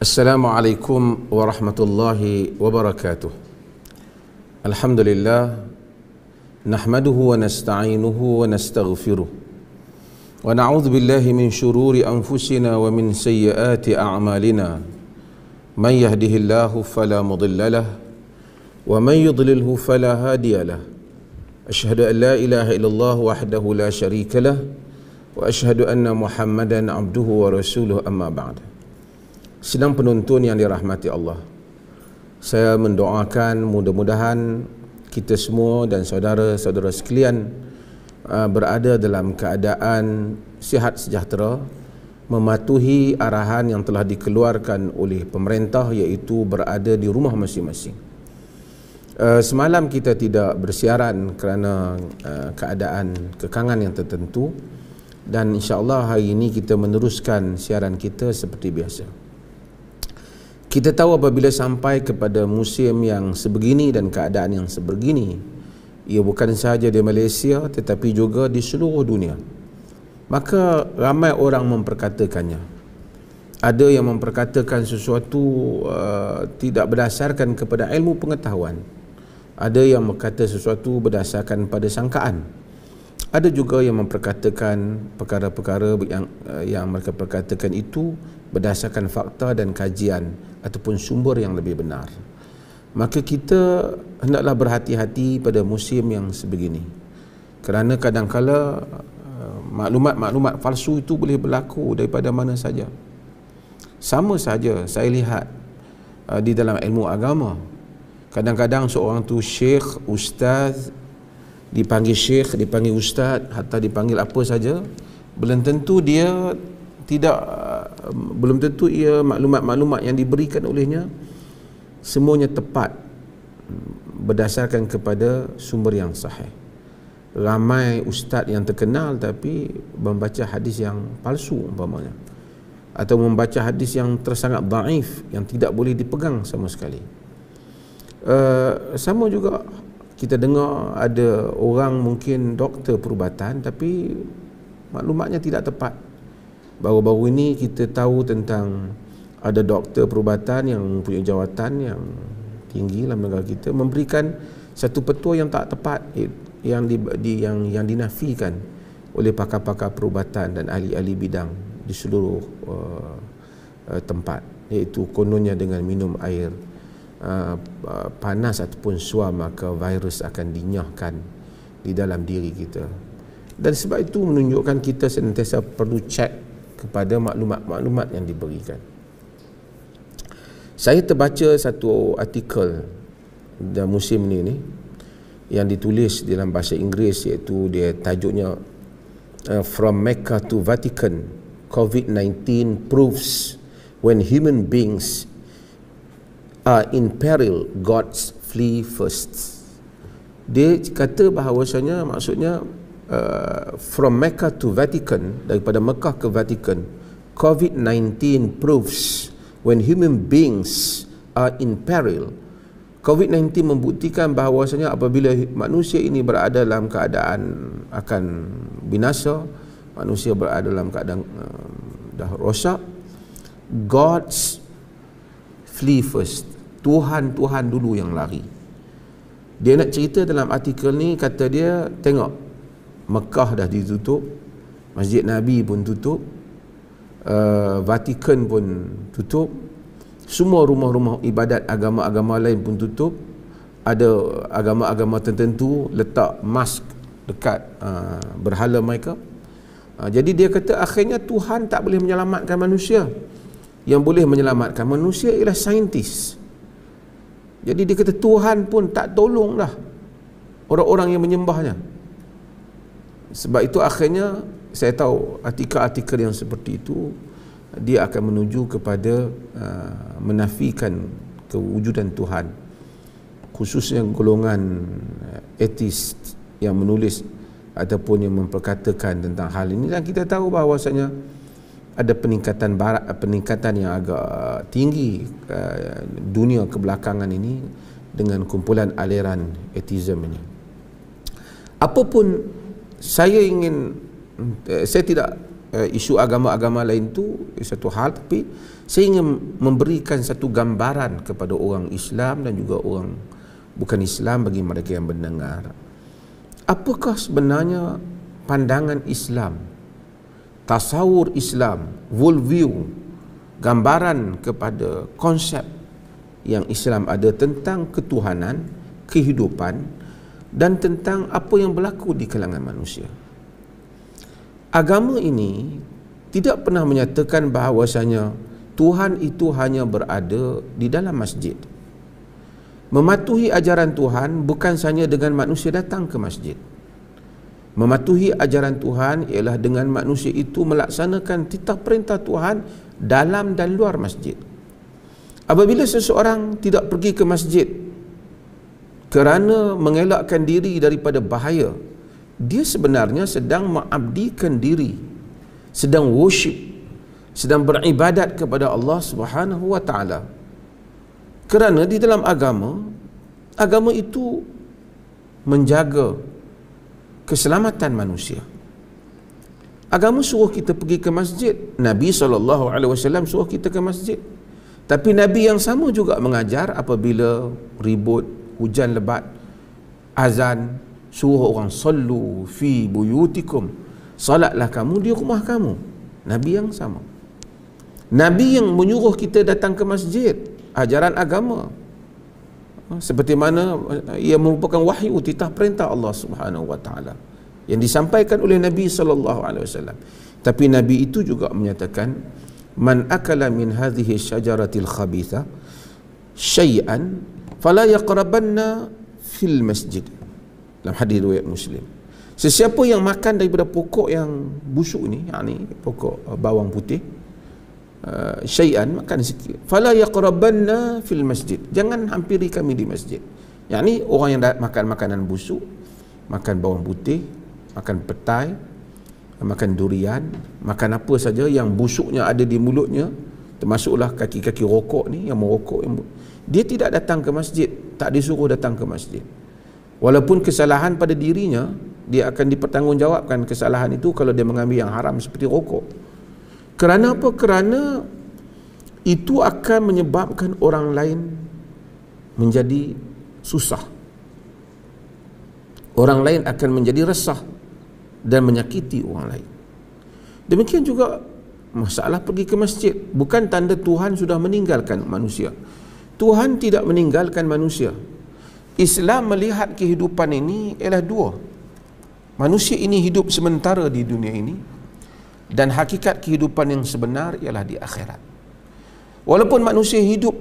Assalamualaikum warahmatullahi wabarakatuh. Alhamdulillah, nahmaduhu wa nasta'inuhu wa nastaghfiruh. Wa na'udzu billahi min syururi anfusina wa min sayyiati a'malina. Man yahdihillahu fala mudilla lahu wa man yudlilhu fala hadiya lahu. Asyhadu an la ilaha illallah wahdahu la syarika lahu wa asyhadu anna Muhammadan abduhu wa rasuluhu, amma ba'd. Sidang penonton yang dirahmati Allah, saya mendoakan mudah-mudahan kita semua dan saudara-saudara sekalian berada dalam keadaan sihat sejahtera, mematuhi arahan yang telah dikeluarkan oleh pemerintah, iaitu berada di rumah masing-masing. Semalam kita tidak bersiaran kerana keadaan kekangan yang tertentu, dan insya-Allah hari ini kita meneruskan siaran kita seperti biasa. Kita tahu apabila sampai kepada musim yang sebegini dan keadaan yang sebegini, ia bukan sahaja di Malaysia tetapi juga di seluruh dunia, maka ramai orang memperkatakannya. Ada yang memperkatakan sesuatu tidak berdasarkan kepada ilmu pengetahuan. Ada yang berkata sesuatu berdasarkan pada sangkaan. Ada juga yang memperkatakan perkara-perkara yang mereka perkatakan itu berdasarkan fakta dan kajian ataupun sumber yang lebih benar. Maka kita hendaklah berhati-hati pada musim yang sebegini, kerana kadang-kala maklumat-maklumat palsu itu boleh berlaku daripada mana saja. Sama saja saya lihat di dalam ilmu agama, kadang-kadang seorang tu syekh, ustaz, dipanggil syekh, dipanggil ustaz, hatta dipanggil apa saja, belum tentu dia belum tentu ia maklumat-maklumat yang diberikan olehnya semuanya tepat berdasarkan kepada sumber yang sahih. Ramai ustaz yang terkenal tapi membaca hadis yang palsu umpamanya, atau membaca hadis yang tersangat dhaif, yang tidak boleh dipegang sama sekali. Sama juga kita dengar ada orang mungkin doktor perubatan tapi maklumatnya tidak tepat. Baru-baru ini kita tahu tentang ada doktor perubatan yang mempunyai jawatan yang tinggi dalam negara kita memberikan satu petua yang tak tepat, yang dinafikan oleh pakar-pakar perubatan dan ahli-ahli bidang di seluruh tempat, iaitu kononnya dengan minum air panas ataupun suam maka virus akan dinyahkan di dalam diri kita. Dan sebab itu menunjukkan kita sentiasa perlu cek kepada maklumat-maklumat yang diberikan. Saya terbaca satu artikel dalam musim ni yang ditulis dalam bahasa Inggeris, iaitu dia tajuknya From Mecca to Vatican, COVID-19 proves when human beings are in peril, God's flee first. Dia kata bahawasanya, maksudnya from Mecca to Vatican, daripada Mekah ke Vatikan, COVID-19 proves when human beings are in peril. COVID-19 membuktikan bahawasanya apabila manusia ini berada dalam keadaan akan binasa, manusia berada dalam keadaan dah rosak, God's flee first, Tuhan dulu yang lari. Dia nak cerita dalam artikel ni, kata dia, tengok, Mekah dah ditutup, Masjid Nabi pun tutup, Vatikan pun tutup, semua rumah-rumah ibadat agama-agama lain pun tutup. Ada agama-agama tertentu letak mask dekat berhala mereka. Jadi dia kata akhirnya Tuhan tak boleh menyelamatkan manusia. Yang boleh menyelamatkan manusia ialah saintis. Jadi dia kata Tuhan pun tak tolong dah orang-orang yang menyembahnya. Sebab itu akhirnya saya tahu artikel-artikel yang seperti itu dia akan menuju kepada menafikan kewujudan Tuhan, khususnya golongan ateis yang menulis ataupun yang memperkatakan tentang hal ini. Dan kita tahu bahawasanya ada peningkatan yang agak tinggi dunia kebelakangan ini dengan kumpulan aliran ateism ini. Apapun saya tidak isu agama-agama lain tu satu hal, tapi saya ingin memberikan satu gambaran kepada orang Islam dan juga orang bukan Islam, bagi mereka yang mendengar. Apakah sebenarnya pandangan Islam, tasawur Islam, worldview, gambaran kepada konsep yang Islam ada tentang ketuhanan, kehidupan, dan tentang apa yang berlaku di kalangan manusia. Agama ini tidak pernah menyatakan bahawasanya Tuhan itu hanya berada di dalam masjid. Mematuhi ajaran Tuhan bukan sahaja dengan manusia datang ke masjid. Mematuhi ajaran Tuhan ialah dengan manusia itu melaksanakan titah perintah Tuhan dalam dan luar masjid. Apabila seseorang tidak pergi ke masjid kerana mengelakkan diri daripada bahaya, dia sebenarnya sedang mengabdikan diri, sedang worship, sedang beribadat kepada Allah Subhanahu wa taala. Kerana di dalam agama itu menjaga keselamatan manusia. Agama suruh kita pergi ke masjid. Nabi SAW suruh kita ke masjid. Tapi Nabi yang sama juga mengajar apabila ribut, hujan lebat, azan, suruh orang sallu fi buyutikum, salatlah kamu di rumah kamu. Nabi yang sama. Nabi yang menyuruh kita datang ke masjid, ajaran agama, seperti mana ia merupakan wahyu, titah perintah Allah Subhanahu wa taala yang disampaikan oleh Nabi SAW. Tapi Nabi itu juga menyatakan, man akala min hadhihi syajaratil khabitha syai'an fala yaqrabanna fil masjid. Dalam hadis riwayat Muslim, sesiapa yang makan daripada pokok yang busuk ni, yakni pokok bawang putih, syai'an, makan sikit, fala yaqrabanna fil masjid, jangan hampiri kami di masjid. Yakni orang yang makan makanan busuk, makan bawang putih, makan petai, makan durian, makan apa saja yang busuknya ada di mulutnya, termasuklah kaki-kaki rokok ni, yang merokok, dia tidak datang ke masjid, tak disuruh datang ke masjid. Walaupun kesalahan pada dirinya, dia akan dipertanggungjawabkan kesalahan itu kalau dia mengambil yang haram seperti rokok. Kerana apa? Kerana itu akan menyebabkan orang lain menjadi susah. Orang lain akan menjadi resah dan menyakiti orang lain. Demikian juga masalah pergi ke masjid. Bukan tanda Tuhan sudah meninggalkan manusia. Tuhan tidak meninggalkan manusia. Islam melihat kehidupan ini ialah dua. Manusia ini hidup sementara di dunia ini, dan hakikat kehidupan yang sebenar ialah di akhirat. Walaupun manusia hidup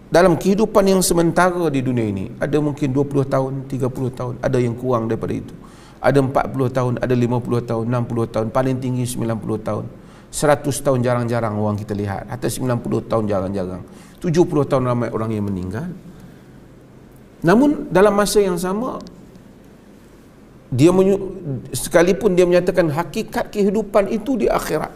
dalam kehidupan yang sementara di dunia ini, ada mungkin 20 tahun, 30 tahun, ada yang kurang daripada itu. Ada 40 tahun, ada 50 tahun, 60 tahun, paling tinggi 90 tahun. 100 tahun jarang-jarang orang kita lihat. Atau 90 tahun jarang-jarang. 70 tahun ramai orang yang meninggal. Namun dalam masa yang sama, sekalipun dia menyatakan hakikat kehidupan itu di akhirat.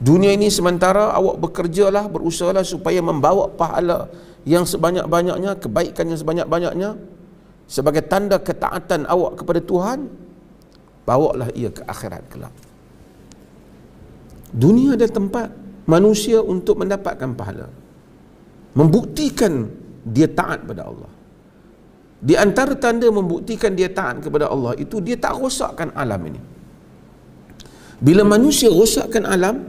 Dunia ini sementara, awak bekerjalah, berusahalah supaya membawa pahala yang sebanyak-banyaknya, kebaikan yang sebanyak-banyaknya, sebagai tanda ketaatan awak kepada Tuhan. Bawalah ia ke akhirat kelak. Dunia ada tempat manusia untuk mendapatkan pahala, membuktikan dia taat pada Allah. Di antara tanda membuktikan dia taat kepada Allah itu, dia tak rosakkan alam ini. Bila manusia rosakkan alam,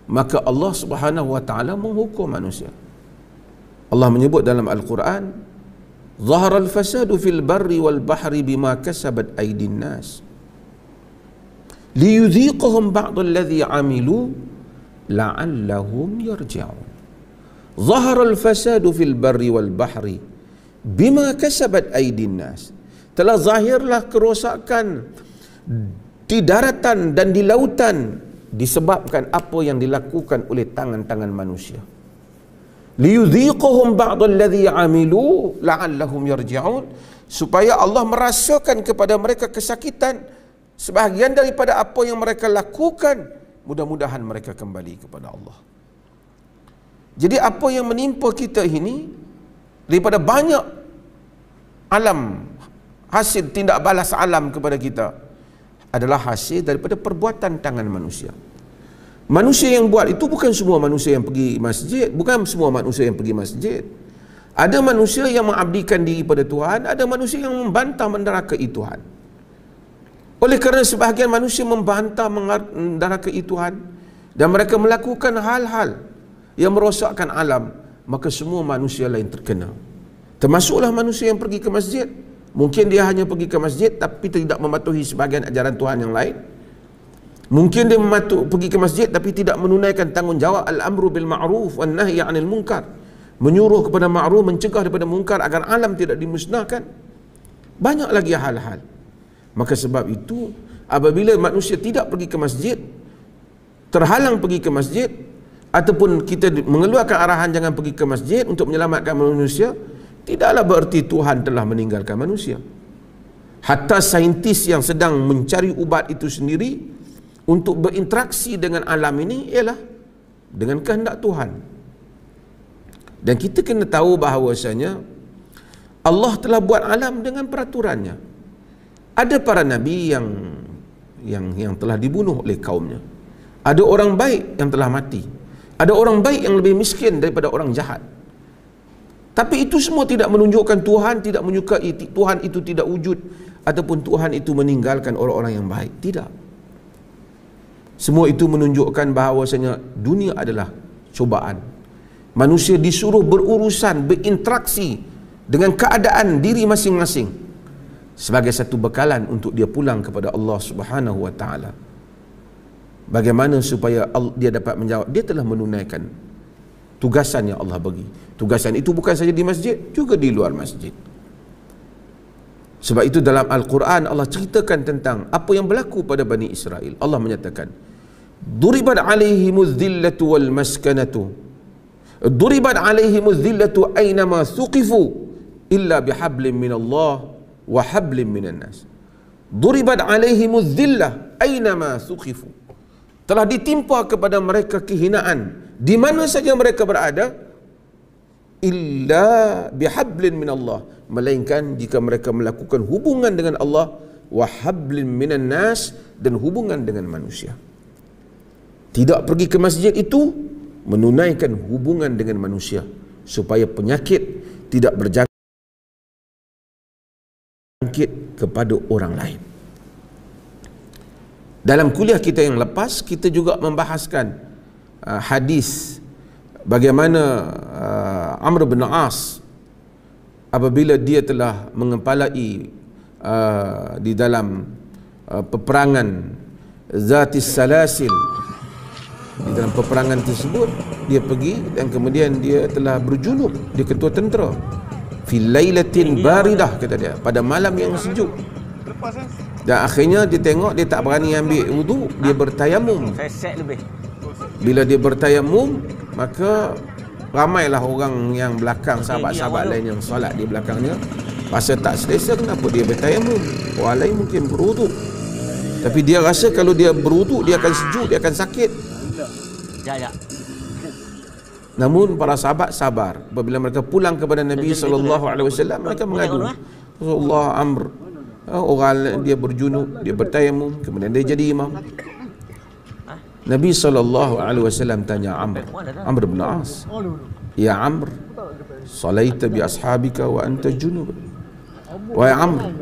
maka Allah Subhanahu wa taala menghukum manusia. Allah menyebut dalam Al-Quran, "Zahara al-fasadu fil barri wal bahri bima kasabat aydin nas liyudhiqahum ba'd alladhi 'amilu la'allahum yarji'un." Zahara al-fasadu fil barri wal bahri bima kasabat aydin nas. Telah zahirlah kerosakan di daratan dan di lautan disebabkan apa yang dilakukan oleh tangan-tangan manusia. Liyudhiqahum ba'd alladhi 'amilu la'allahum yarji'un, supaya Allah merasakan kepada mereka kesakitan sebahagian daripada apa yang mereka lakukan, mudah-mudahan mereka kembali kepada Allah. Jadi apa yang menimpa kita ini daripada banyak alam, hasil tindak balas alam kepada kita, adalah hasil daripada perbuatan tangan manusia. Manusia yang buat itu bukan semua manusia yang pergi masjid, bukan semua manusia yang pergi masjid. Ada manusia yang mengabdikan diri pada Tuhan, ada manusia yang membantah menderakai Tuhan. Oleh kerana sebahagian manusia membantah menderakai Tuhan dan mereka melakukan hal-hal yang merosakkan alam, maka semua manusia lain terkena. Termasuklah manusia yang pergi ke masjid. Mungkin dia hanya pergi ke masjid tapi tidak mematuhi sebahagian ajaran Tuhan yang lain. Mungkin dia pergi ke masjid tapi tidak menunaikan tanggungjawab al-amru bil ma'ruf wan nahyi 'anil munkar. Menyuruh kepada ma'ruf, mencegah daripada munkar agar alam tidak dimusnahkan. Banyak lagi hal-hal. Maka sebab itu, apabila manusia tidak pergi ke masjid, terhalang pergi ke masjid, ataupun kita mengeluarkan arahan jangan pergi ke masjid untuk menyelamatkan manusia, tidaklah bererti Tuhan telah meninggalkan manusia. Hatta saintis yang sedang mencari ubat itu sendiri untuk berinteraksi dengan alam ini ialah dengan kehendak Tuhan. Dan kita kena tahu bahawasanya Allah telah buat alam dengan peraturannya. Ada para nabi yang telah dibunuh oleh kaumnya. Ada orang baik yang telah mati. Ada orang baik yang lebih miskin daripada orang jahat. Tapi itu semua tidak menunjukkan Tuhan tidak menyukai, Tuhan itu tidak wujud, ataupun Tuhan itu meninggalkan orang-orang yang baik. Tidak. Semua itu menunjukkan bahawasanya dunia adalah cubaan. Manusia disuruh berurusan, berinteraksi dengan keadaan diri masing-masing sebagai satu bekalan untuk dia pulang kepada Allah Subhanahu wa taala. Bagaimana supaya dia dapat menjawab? Dia telah menunaikan tugasan yang Allah bagi. Tugasan itu bukan saja di masjid, juga di luar masjid. Sebab itu dalam Al-Quran Allah ceritakan tentang apa yang berlaku pada Bani Israel. Allah menyatakan, "Duribat alaihimuz zillatu wal maskanatu. Duribat alaihimuz zillatu aynama thuqifu illa bihablin minallah wa hablin minan nas." Duribat alaihimuz zillah aynama thuqifu. Telah ditimpa kepada mereka kehinaan di mana saja mereka berada, illa bihablin minallah, melainkan jika mereka melakukan hubungan dengan Allah, wa hablin minan nas, dan hubungan dengan manusia. Tidak pergi ke masjid itu menunaikan hubungan dengan manusia supaya penyakit tidak berjangkit kepada orang lain. Dalam kuliah kita yang lepas, kita juga membahaskan hadis bagaimana Amr bin As apabila dia telah mengepalai di dalam peperangan Zatis Salasil. Di dalam peperangan tersebut dia pergi dan kemudian dia telah berjunub, dia ketua tentera. Fil lailatin baridah, kata dia, pada malam yang sejuk. Dan akhirnya dia tengok dia tak berani ambil wudu, dia bertayamum. Bila dia bertayamum, maka ramailah orang yang belakang, sahabat-sahabat lain yang solat di belakangnya rasa tak selesa kenapa dia bertayamum. Orang lain mungkin berwudu, tapi dia rasa kalau dia berwudu dia akan sejuk, dia akan sakit. Namun para sahabat sabar. Apabila mereka pulang kepada Nabi SAW, mereka mengadu, Rasulullah, Amr, orang dia berjunub, dia bertayamum, kemudian dia jadi imam. Nabi SAW tanya Amr bin As, "Ya Amr, salaita bi ashabika wa anta junub." Wahai Amr,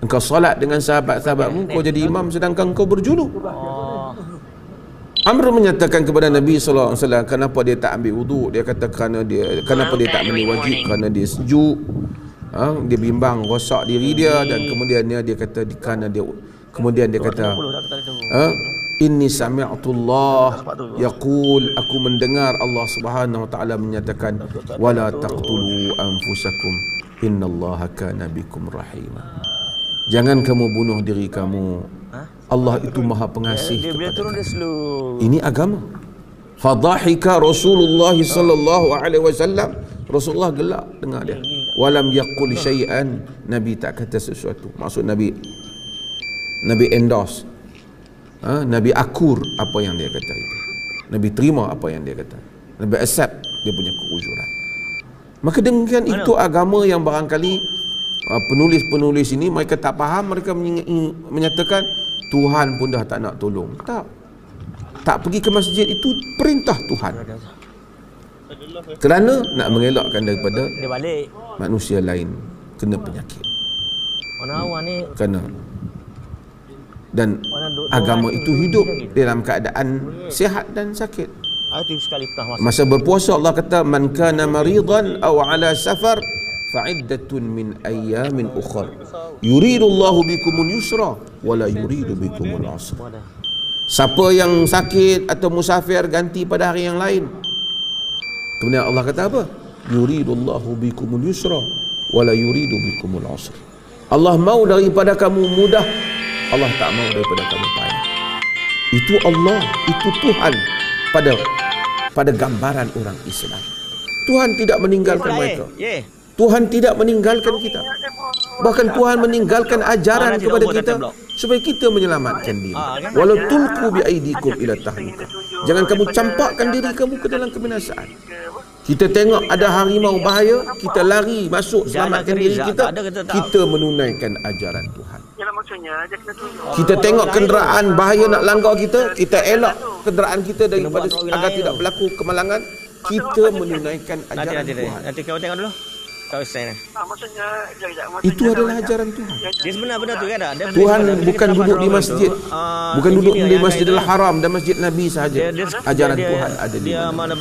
engkau salat dengan sahabat-sahabatmu, kau jadi imam sedangkan kau berjunub. Amr menyatakan kepada Nabi SAW, kenapa dia tak ambil wudu? Dia kata kenapa dia tak mandi wajib? Kerana dia sejuk, dia bimbang rosak diri dia, dan kemudiannya dia kata kemudian dia kata, inni sami'tullah yaqul, aku mendengar Allah Subhanahu wa taala menyatakan, wala taqtulu anfusakum innallaha kana bikum rahima. Jangan kamu bunuh diri kamu, Allah itu maha pengasih kepada kamu. Ini agama. Fadhahika Rasulullah sallallahu alaihi wasallam, Rasulullah gelak dengar dia. Walam yaqul syai'an, Nabi tak kata sesuatu. Maksud Nabi endorse, Nabi akur apa yang dia kata itu. Nabi terima apa yang dia kata. Nabi accept dia punya keuzuran. Maka dengan itu agama yang barangkali penulis-penulis ini mereka tak faham, mereka menyatakan Tuhan pun dah tak nak tolong. Tak pergi ke masjid itu perintah Tuhan. Kerana nak mengelakkan daripada Dia balik. manusia lain kena penyakit. Orang awam ni Kerana dan agama itu hidup dalam keadaan sihat dan sakit. itu sekali pernah masuk. Masa berpuasa Allah kata man kana maridan aw ala safar fa'iddatun min ayyamin ukhra yuridullahu bikumul yusra wala yuridu bikumul usra. Siapa yang sakit atau musafir ganti pada hari yang lain. Kemudian Allah kata apa? Yuridullahu bikumul yusra wala yuridu bikumul usra. Allah mau daripada kamu mudah, Allah tak mau daripada kamu payah. Itu Allah, itu Tuhan pada gambaran orang Islam. Tuhan tidak meninggalkan mereka. Tuhan tidak meninggalkan kita. Bahkan Tuhan meninggalkan ajaran kepada kita supaya kita menyelamatkan diri. Walau tulku bi aidikum ila tahlukah. Jangan kamu campakkan diri kamu ke dalam kebinasaan. Kita tengok ada harimau bahaya, kita lari masuk selamatkan diri kita. Kita menunaikan ajaran Tuhan. Kita tengok kenderaan bahaya nak langgar kita, kita elak kenderaan kita daripada agar tidak berlaku kemalangan. Kita menunaikan ajaran Tuhan. Nanti kau tengok dulu. Kau sign. Itu adalah ajaran Tuhan. Dia sebenarnya tu kan ada. Tuhan bukan duduk di masjid, bukan duduk di Masjidil Haram dan Masjid Nabi sahaja. Ajaran Tuhan ada di mana.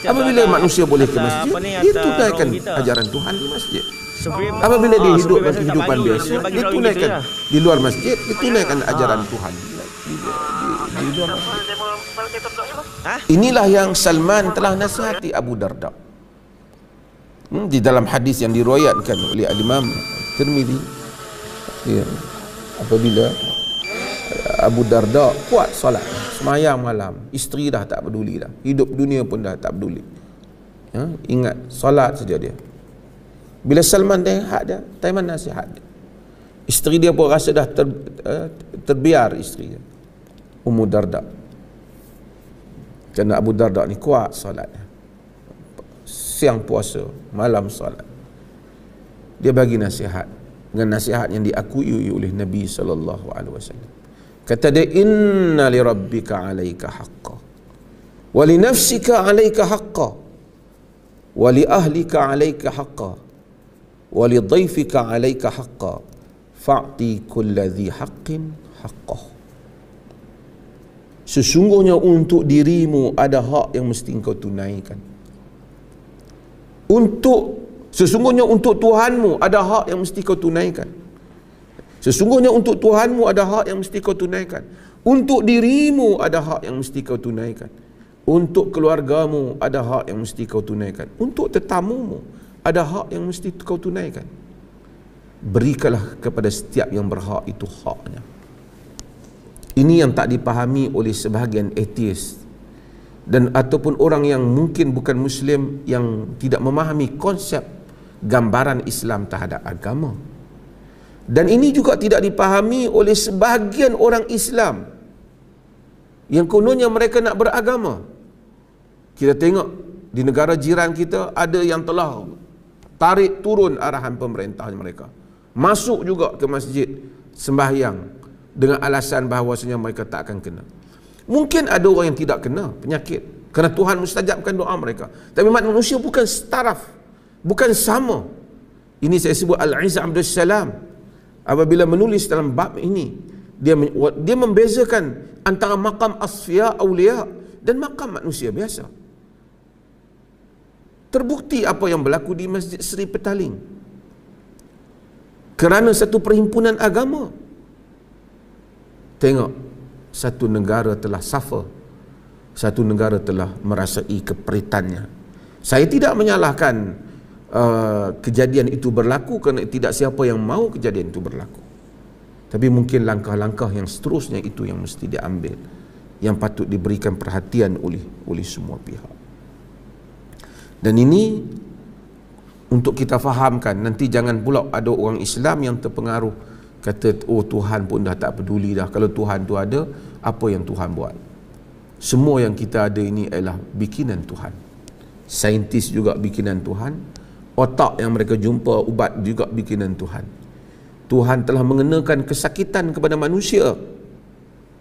Apabila manusia boleh ke masjid, dia tunaikan ajaran Tuhan di masjid. Apabila dia hidup kehidupan biasa, dia tunaikan di luar masjid, dia tunaikan ajaran Tuhan di luar masjid. Inilah yang Salman telah nasihati Abu Darda. Di dalam hadis yang diriwayatkan oleh Imam Tirmizi, ya, apabila Abu Darda kuat solat, semayang malam, isteri dah tak peduli dah, hidup dunia pun dah tak peduli, ya, ingat solat saja dia. Bila Salman nasihat dia, Taiman nasihat dia, isteri dia pun rasa dah terbiar isteri dia, Ummu Darda. Kerana Abu Darda ni kuat solat, siang puasa, malam solat. Dia bagi nasihat dengan nasihat yang diakui oleh Nabi SAW. Kata dia, inna li rabbika alaika haqqa wa li nafsika alaika haqqa wa li ahlika alaika haqqa wa li dhaifika alaika haqqa fa'ti kulla dhi haqqin haqqah. Sesungguhnya untuk dirimu ada hak yang mesti engkau tunaikan. Sesungguhnya untuk Tuhanmu ada hak yang mesti kau tunaikan. Sesungguhnya untuk Tuhanmu ada hak yang mesti kau tunaikan. Untuk dirimu ada hak yang mesti kau tunaikan. Untuk keluargamu ada hak yang mesti kau tunaikan. Untuk tetamumu ada hak yang mesti kau tunaikan. Berikanlah kepada setiap yang berhak itu haknya. Ini yang tak dipahami oleh sebahagian ateis dan ataupun orang yang mungkin bukan Muslim, yang tidak memahami konsep gambaran Islam terhadap agama. Dan ini juga tidak dipahami oleh sebahagian orang Islam yang kononnya mereka nak beragama. Kita tengok di negara jiran kita ada yang telah tarik turun arahan pemerintah mereka, masuk juga ke masjid sembahyang dengan alasan bahawasanya mereka tak akan kena. Mungkin ada orang yang tidak kena penyakit kerana Tuhan mustajabkan doa mereka. Tapi manusia bukan setaraf, bukan sama. Ini saya sebut Al-Izz Abdul Salam apabila menulis dalam bab ini, dia membezakan antara maqam asfiya awliya dan maqam manusia biasa. Terbukti apa yang berlaku di Masjid Seri Petaling kerana satu perhimpunan agama. Tengok, satu negara telah suffer, satu negara telah merasai keperitannya. Saya tidak menyalahkan kejadian itu berlaku kerana tidak siapa yang mahu kejadian itu berlaku. Tapi mungkin langkah-langkah yang seterusnya itu yang mesti diambil, yang patut diberikan perhatian oleh semua pihak. Dan ini untuk kita fahamkan, nanti jangan pula ada orang Islam yang terpengaruh kata, oh Tuhan pun dah tak peduli dah. Kalau Tuhan tu ada, apa yang Tuhan buat? Semua yang kita ada ini adalah bikinan Tuhan. Saintis juga bikinan Tuhan. Otak yang mereka jumpa, ubat juga bikinan Tuhan. Tuhan telah mengenakan kesakitan kepada manusia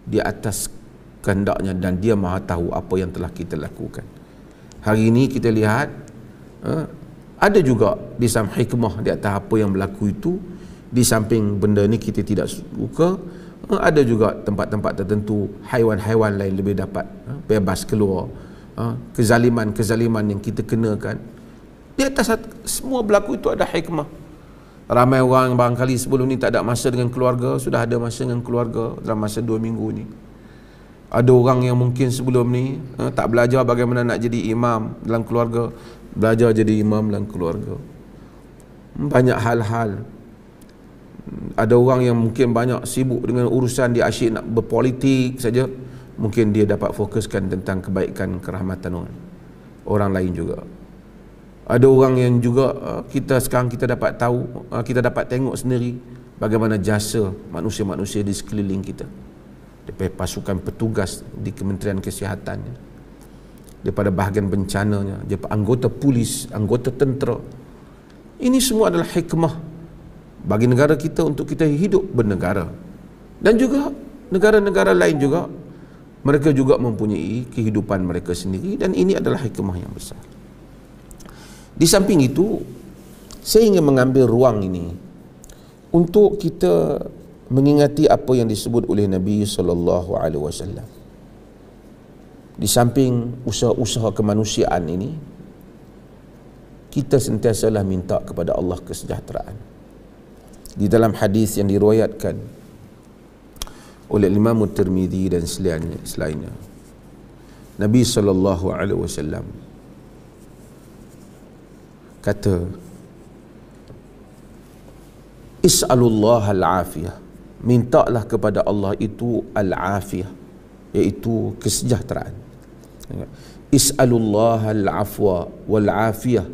di atas kehendaknya, dan dia maha tahu apa yang telah kita lakukan. Hari ini kita lihat ada juga di samping hikmah di atas apa yang berlaku itu, di samping benda ni kita tidak suka, ada juga tempat-tempat tertentu haiwan-haiwan lain lebih dapat bebas keluar. Kezaliman-kezaliman yang kita kenakan, di atas semua berlaku itu ada hikmah. Ramai orang barangkali sebelum ni tak ada masa dengan keluarga, sudah ada masa dengan keluarga dalam masa 2 minggu ni. Ada orang yang mungkin sebelum ni tak belajar bagaimana nak jadi imam dalam keluarga, belajar jadi imam dalam keluarga. Banyak hal-hal. Ada orang yang mungkin banyak sibuk dengan urusan, dia asyik nak berpolitik saja, mungkin dia dapat fokuskan tentang kebaikan, kerahmatan orang lain juga. Ada orang yang juga sekarang kita dapat tahu, kita dapat tengok sendiri bagaimana jasa manusia-manusia di sekeliling kita, daripada pasukan petugas di Kementerian Kesihatan, daripada bahagian bencananya, daripada anggota polis, anggota tentera. Ini semua adalah hikmah bagi negara kita untuk kita hidup bernegara. Dan juga negara-negara lain juga, mereka juga mempunyai kehidupan mereka sendiri, dan ini adalah hikmah yang besar. Di samping itu, saya ingin mengambil ruang ini untuk kita mengingati apa yang disebut oleh Nabi SAW. Di samping usaha-usaha kemanusiaan ini, kita sentiasalah minta kepada Allah kesejahteraan. Di dalam hadis yang diriwayatkan oleh Imam Tirmizi dan selainnya, Nabi SAW kata, is'alullah al-afiyah, mintalah kepada Allah itu al-afiyah, iaitu kesejahteraan. Is'alullah al-afwa wal-afiyah,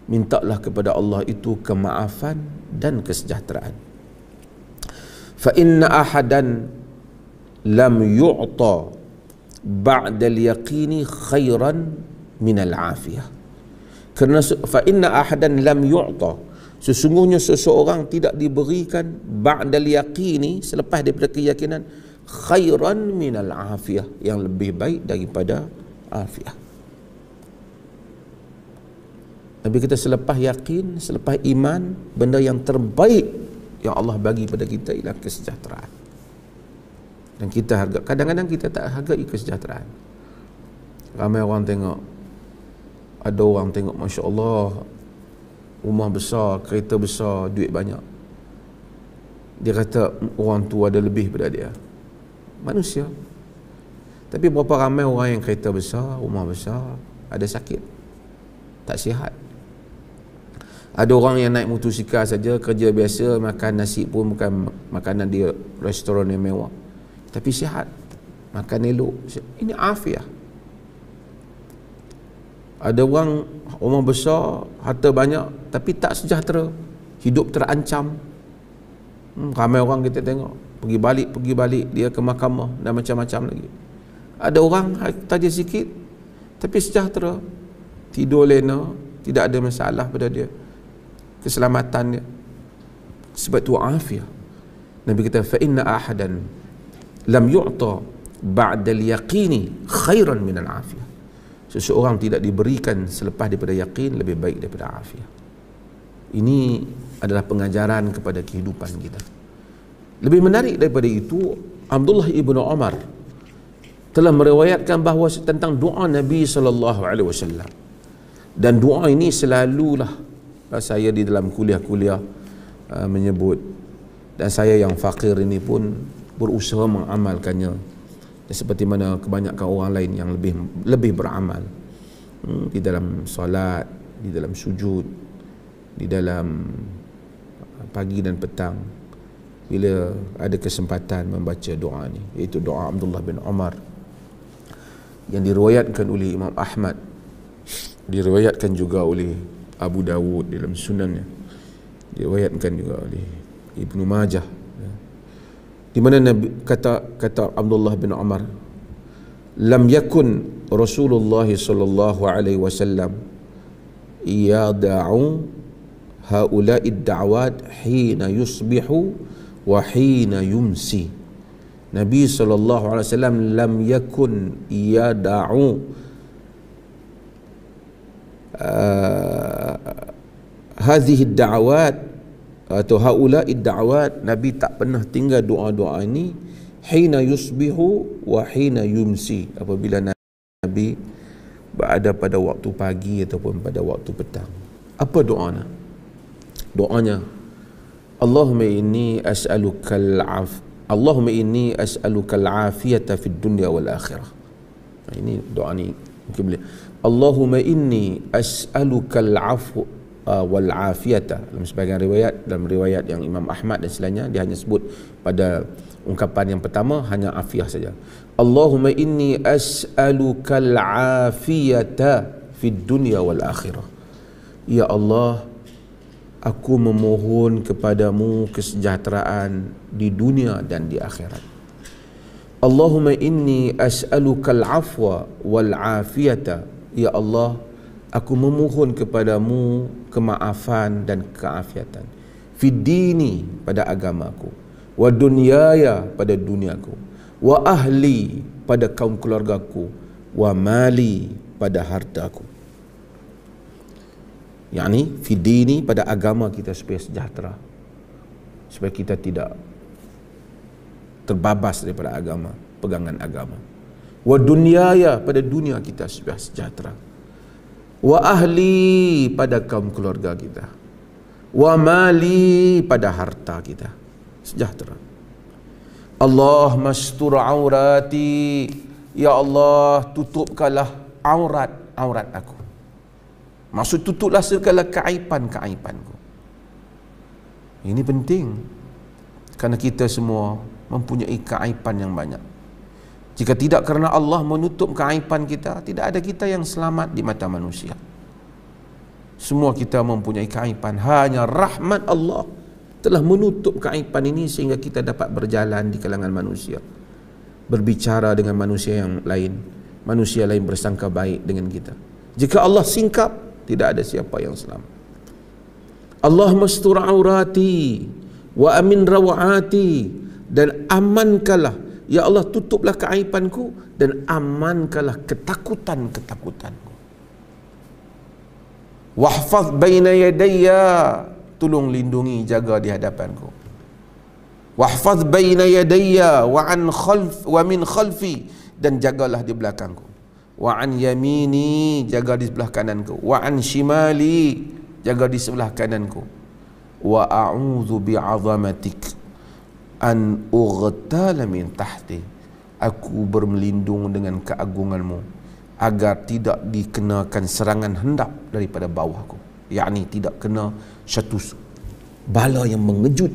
mintalah kepada Allah itu kemaafan dan kesejahteraan. Fa inna ahadan lam yu'ta ba'da al-yaqini khairan min al-afiyah. Kerana fa inna ahadan lam yu'ta, sesungguhnya seseorang tidak diberikan ba'dal yaqini, selepas daripada keyakinan, khairan minal afiyah, yang lebih baik daripada afiyah. Nabi kata selepas yakin, selepas iman, benda yang terbaik yang Allah bagi pada kita ialah kesejahteraan. Dan kita harga, kadang-kadang kita tak hargai kesejahteraan. Ramai orang tengok, ada orang tengok, Masya Allah, rumah besar, kereta besar, duit banyak. Dia kata orang tu ada lebih pada dia. Manusia. Tapi berapa ramai orang yang kereta besar, rumah besar, ada sakit, tak sihat. Ada orang yang naik motosikal saja, kerja biasa, makan nasi pun bukan makanan dia restoran yang mewah, tapi sihat, makan elok. Ini afiah. Ada orang rumah besar, harta banyak, tapi tak sejahtera, hidup terancam. Ramai orang kita tengok pergi balik dia ke mahkamah dan macam-macam lagi. Ada orang harta dia sikit tapi sejahtera, tidur lena, tidak ada masalah pada dia, keselamatan dia. Sebab tu afiah. Nabi kata fa inna ahadan lam yu'ta ba'da al-yaqini khairan min al-afiyah. Seseorang tidak diberikan selepas daripada yakin lebih baik daripada afiah. Ini adalah pengajaran kepada kehidupan kita. Lebih menarik daripada itu, Abdullah ibn Umar telah meriwayatkan bahawa tentang doa Nabi SAW. Dan doa ini selalulah saya di dalam kuliah-kuliah menyebut, dan saya yang fakir ini pun berusaha mengamalkannya. Seperti mana kebanyakan orang lain yang lebih beramal di dalam solat, di dalam sujud, di dalam pagi dan petang, bila ada kesempatan membaca doa ni, iaitu doa Abdullah bin Umar yang diriwayatkan oleh Imam Ahmad, diriwayatkan juga oleh Abu Dawud dalam sunannya, diriwayatkan juga oleh Ibnu Majah, di mana Nabi kata Abdullah bin Umar, lam yakun Rasulullah sallallahu alaihi wasallam yada'u haula'i ad-da'awat hina yusbihu wa hina yumsi Nabi SAW lam yakun yada'u hadhihi da'awat atau haula'i da'awat. Nabi tak pernah tinggal doa-doa ini hina yusbihu wa hina yumsi, apabila Nabi berada pada waktu pagi ataupun pada waktu petang. Apa doanya? Doanya, Allahumma inni as'alukal afiyata fid dunya wal akhirah. Ini doa ni mungkin boleh. Allahumma inni as'alukal afwa wal afiyata. Dalam sebahagian riwayat, dalam riwayat yang Imam Ahmad dan selainnya, dia hanya sebut pada ungkapan yang pertama hanya afiyah saja. Allahumma inni as'alukal afiyata fid dunya wal akhirah. Ya Allah, aku memohon kepadamu kesejahteraan di dunia dan di akhirat. Allahumma inni as'alukal afwa wal afiyata. Ya Allah, aku memohon kepadamu kemaafan dan keafiatan. Fid dini, pada agamaku. Wa dunyaya, pada duniaku. Wa ahli, pada kaum keluargaku. Wa mali, pada hartaku. yakni fi dini, pada agama kita supaya sejahtera, supaya kita tidak terbabas daripada agama, pegangan agama. Wa dunyaya, pada dunia kita supaya sejahtera. Wa ahli, pada kaum keluarga kita. Wa mali, pada harta kita sejahtera. Allah mastur aurati, ya Allah tutupkanlah aurat aku. Maksud tutuplah segala keaiban-keaibanku. Ini penting, kerana kita semua mempunyai keaiban yang banyak. Jika tidak kerana Allah menutup keaiban kita, tidak ada kita yang selamat di mata manusia. Semua kita mempunyai keaiban. Hanya rahmat Allah telah menutup keaiban ini sehingga kita dapat berjalan di kalangan manusia, berbicara dengan manusia yang lain, manusia lain bersangka baik dengan kita. Jika Allah singkap, tidak ada siapa yang selamat. Allah mastur aurati wa amin rawati, dan amankanlah, ya Allah tutuplah keaibanku dan amankanlah ketakutan-ketakutanku. Wahfaz baina yadayya, tolong lindungi, jaga di hadapanku. Wahfaz baina yadayya wa min khalfi, dan jagalah di belakangku. Wa an yamini, jaga di sebelah kananku. Wa an shimali, jaga di sebelah kananku. Wa a'udzu bi'azamatik an ughtal min tahti, aku bermelindung dengan keagunganmu agar tidak dikenakan serangan hendak daripada bawahku, yakni tidak kena satu bala yang mengejut,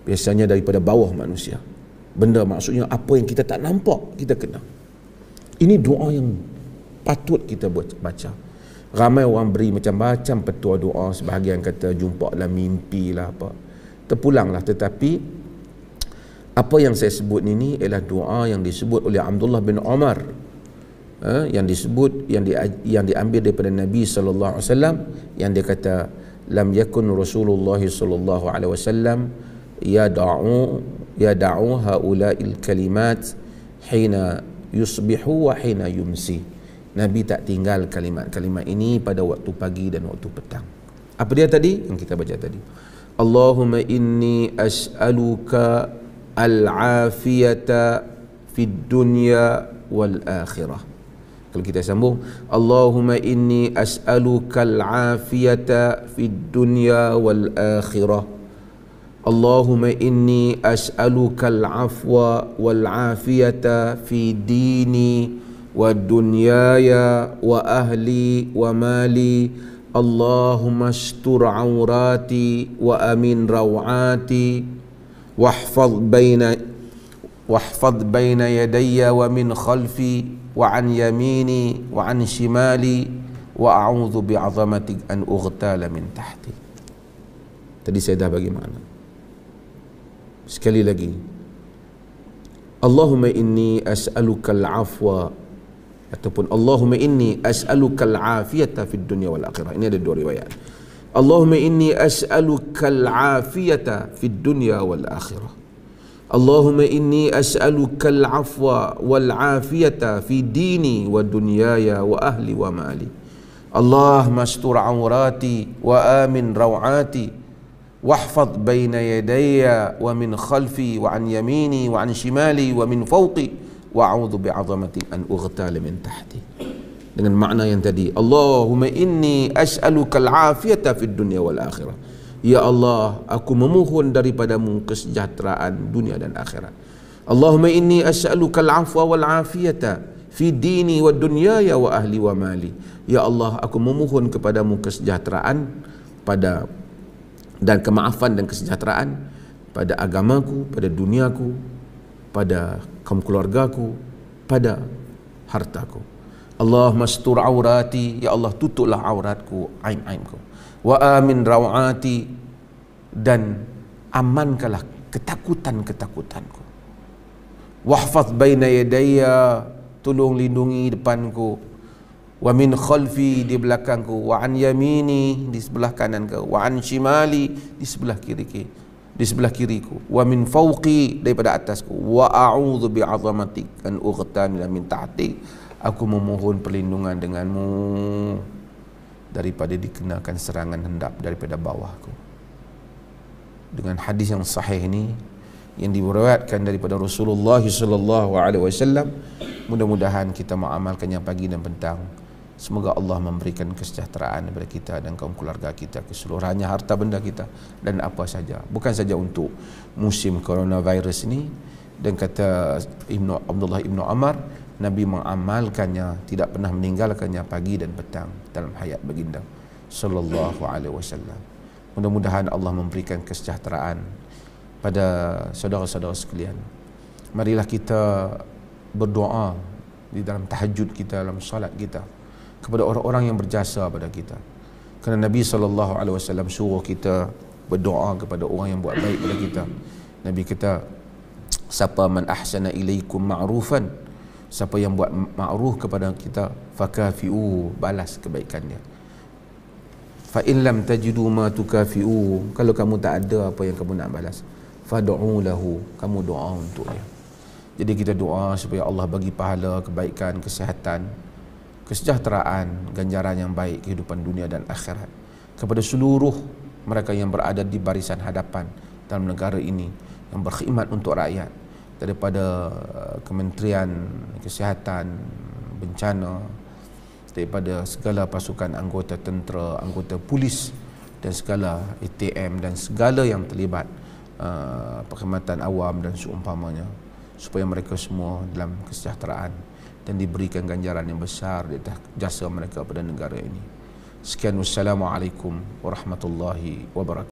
biasanya daripada bawah manusia. Benda maksudnya apa yang kita tak nampak, kita kena. Ini doa yang patut kita baca. Ramai orang beri macam-macam petua doa, sebahagian kata jumpa dalam mimpi lah apa, terpulanglah. Tetapi apa yang saya sebut ini ialah doa yang disebut oleh Abdullah bin Umar, yang disebut, yang diambil daripada Nabi sallallahu alaihi wasallam, yang dia kata lam yakun Rasulullah sallallahu alaihi wasallam yada'u haula'il kalimat hina yusbihu wa hina yumsi. Nabi tak tinggal kalimat-kalimat ini pada waktu pagi dan waktu petang. Apa dia tadi yang kita baca tadi? Allahumma inni as'aluka al-afiyata fid dunya wal akhirah. Kalau kita sambung, Allahumma inni as'aluka al-afiyata fid dunya wal akhirah. Allahumma inni as'aluka al-afwa wal afiyata fi dini wa dunyaya wa ahli wa mali. Allahumma astur aurati wa amin rawati wahfaz baina yadayya wa min khalfi wa an yamini wa an shimali wa a'udzu bi'azamatik an ughtala min tahti. Tadi saya dah bagi makna. Sekali lagi, Allahumma inni as'aluka al-afwa, ataupun Allahumma inni as'aluka al-afiyata fid dunya wal akhirah. Ini ada dua riwayat. Allahumma inni as'aluka al-afiyata fid dunya wal akhirah. Allahumma inni as'aluka al-afwa wal-afiyata fi dini wa dunyaya wa ahli wa mali. Allah mastur awrati wa amin rawati wahfaz baina yadayya wa min khalfi wa an yamini wa an shimali wa min fawqi wa a'udzu bi'azamati an ughtal min tahti. Dengan makna yang tadi, Allahumma inni as'aluka al-afiyata fid dunya wal akhirah. Ya Allah, aku memohon daripadamu kesejahteraan dunia dan akhirat. Allahumma inni as'aluka al-afwa wal afiyata fi dini wa dunyaya wa ahli wa mali. Ya Allah, aku memohon kepadamu kesejahteraan pada dan kemaafan dan kesejahteraan pada agamaku, pada duniaku, pada kaum keluargaku, pada hartaku. Allah mastur aurati, ya Allah tutuplah auratku, aib-aibku. Wa amin rawati, dan amankanlah ketakutan-ketakutanku. Wahfaz baina yadayya, tolong lindungi depanku. Wa min khalfi, di belakangku. Wa an yamini, di sebelah kananku. Wa an shimali, di sebelah kiriku. Wa min fawqi, daripada atasku. Wa a'udzu bi'azamatik an ughtamila min tahti. Aku memohon perlindungan denganmu daripada dikenakan serangan hendap daripada bawahku. Dengan hadis yang sahih ini yang diriwayatkan daripada Rasulullah sallallahu alaihi wasallam, mudah-mudahan kita mengamalkannya pagi dan petang. Semoga Allah memberikan kesejahteraan kepada kita dan kaum keluarga kita, keseluruhannya harta benda kita dan apa saja. Bukan saja untuk musim coronavirus ini. Dan kata Abdullah Ibn Umar, Nabi mengamalkannya, tidak pernah meninggalkannya pagi dan petang dalam hayat baginda sallallahu alaihi wasallam. Mudah-mudahan Allah memberikan kesejahteraan pada saudara-saudara sekalian. Marilah kita berdoa di dalam tahajud kita, dalam salat kita, kepada orang-orang yang berjasa pada kita. Kerana Nabi sallallahu alaihi wasallam suruh kita berdoa kepada orang yang buat baik pada kita. Nabi kata, siapa man ahsana ilaikum ma'rufan, siapa yang buat ma'ruf kepada kita, fakafi'u, balas kebaikannya. Fa in lam tajidu ma tukafi'u, kalau kamu tak ada apa yang kamu nak balas, fad'u lahu, kamu doa untuknya. Jadi kita doa supaya Allah bagi pahala, kebaikan, kesihatan, kesejahteraan, ganjaran yang baik, kehidupan dunia dan akhirat kepada seluruh mereka yang berada di barisan hadapan dalam negara ini, yang berkhidmat untuk rakyat, daripada Kementerian Kesihatan, Bencana, daripada segala pasukan anggota tentera, anggota polis dan segala ATM dan segala yang terlibat, perkhidmatan awam dan seumpamanya, supaya mereka semua dalam kesejahteraan dan diberikan ganjaran yang besar di atas jasa mereka pada negara ini. Sekian, wassalamualaikum warahmatullahi wabarakatuh.